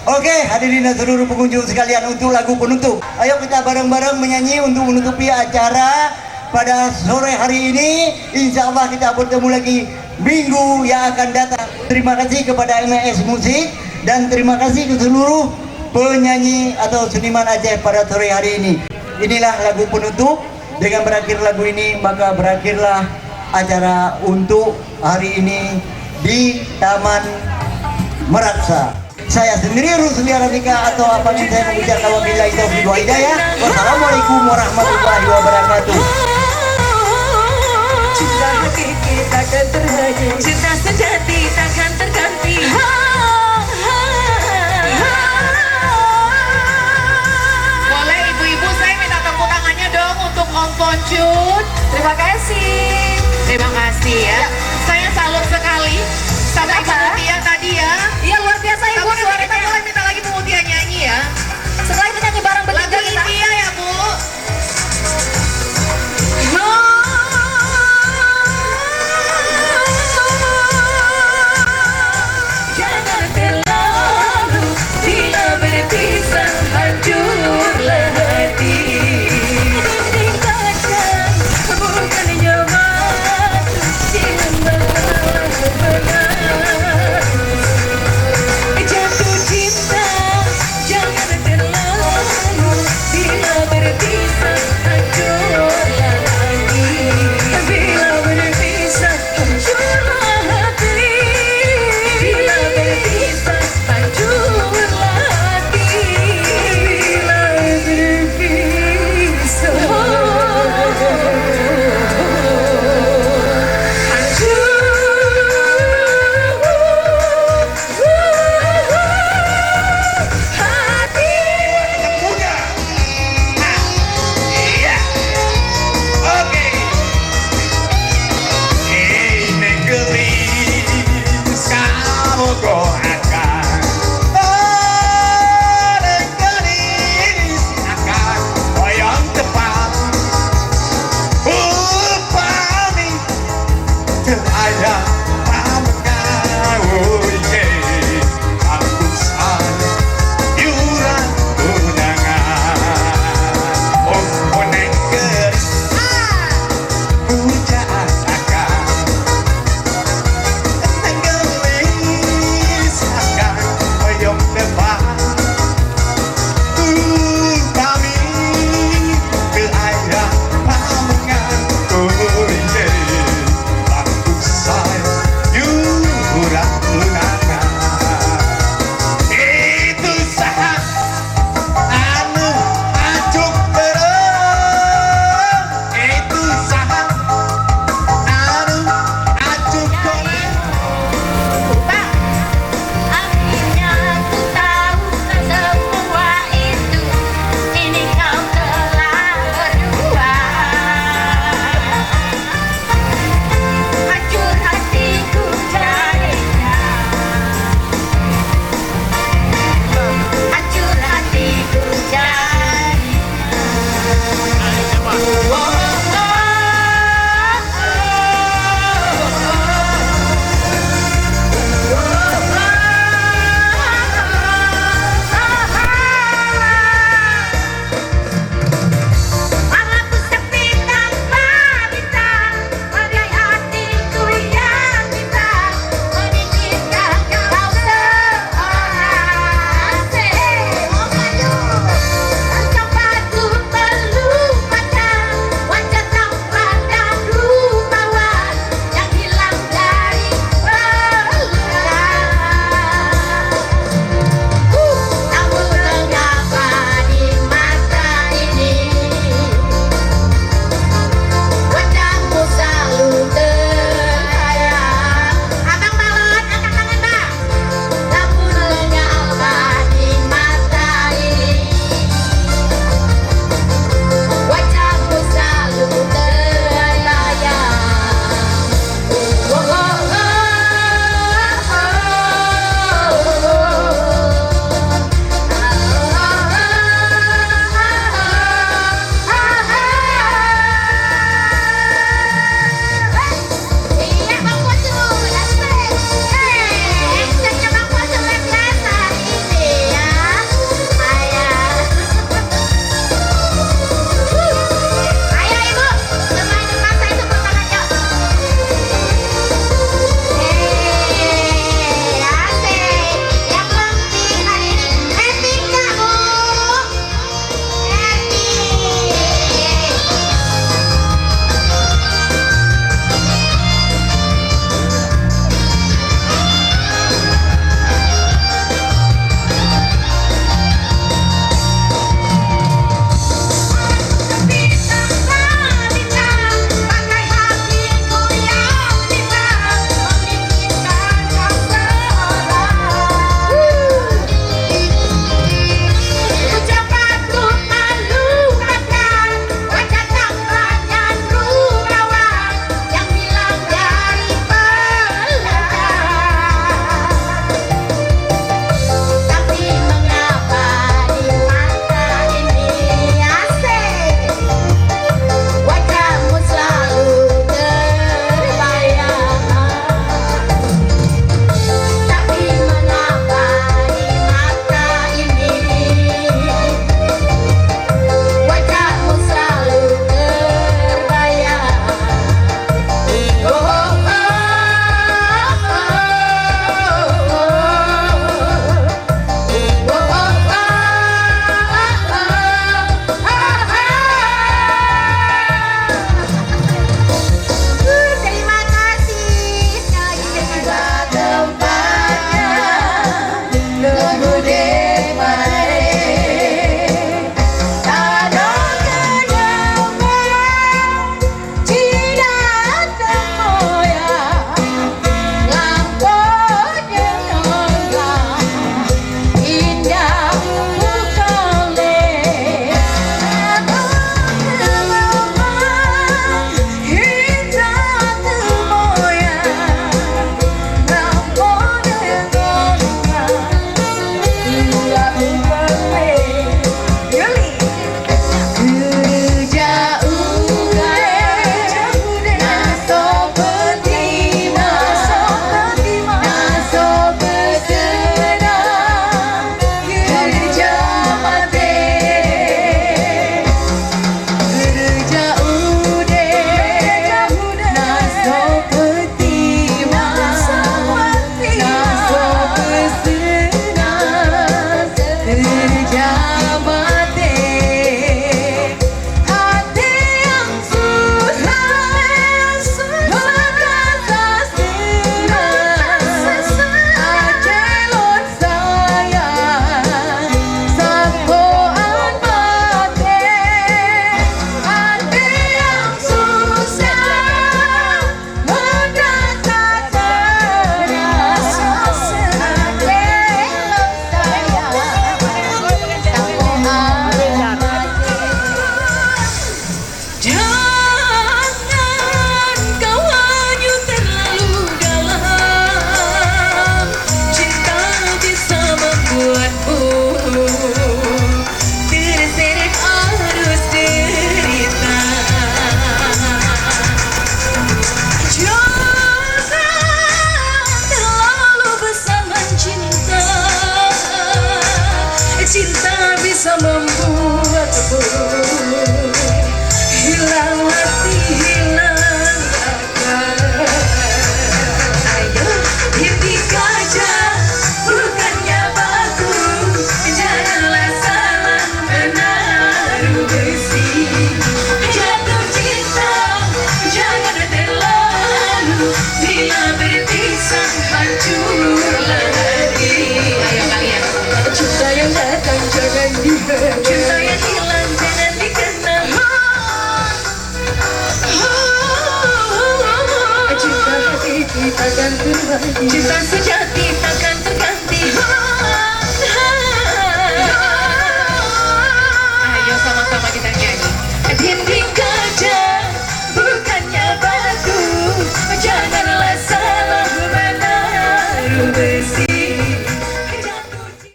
Oke, hadirin dan seluruh pengunjung sekalian, untuk lagu penutup. Ayo kita bareng-bareng menyanyi untuk menutupi acara pada sore hari ini. Insya Allah kita bertemu lagi minggu yang akan datang. Terima kasih kepada MS Musik dan terima kasih ke seluruh penyanyi atau seniman Aceh pada sore hari ini. Inilah lagu penutup. Dengan berakhir lagu ini maka berakhirlah acara untuk hari ini di Taman Meraksa. Saya sendiri Rusli Arabika atau apa yang saya mengucapkan wabillahi taufiq wal hidayah. Wassalamualaikum warahmatullahi wabarakatuh. Cinta hakiki takkan terhenti, cinta sejati takkan terganti. Boleh ibu-ibu saya minta tepuk tangannya dong untuk Om Poncut. Terima kasih. Terima kasih ya. Saya salut sekali sama Ibu Mutia tadi ya. Iya luar biasa Ibu. Tapi nanti kita boleh minta lagi Bu Mutia nyanyi ya. Setelah itu nyanyi bareng bertiga lagu India ya Bu. Jangan terlalu bila berpisah hancurlah hati. Jatuh cinta bisa membuatmu hilang hati, hilang akal. Ayo titik kaca, bukannya batu, janganlah salah menaruh besi. Jatuh cinta, jangan terlalu, bila berpisah hancurlah hati. Ayo kalian. Cinta yang datang jangan dihentikan, cinta yang hilang jangan dikenang. Cinta hati takkan terganti, cinta sejati takkan terganti.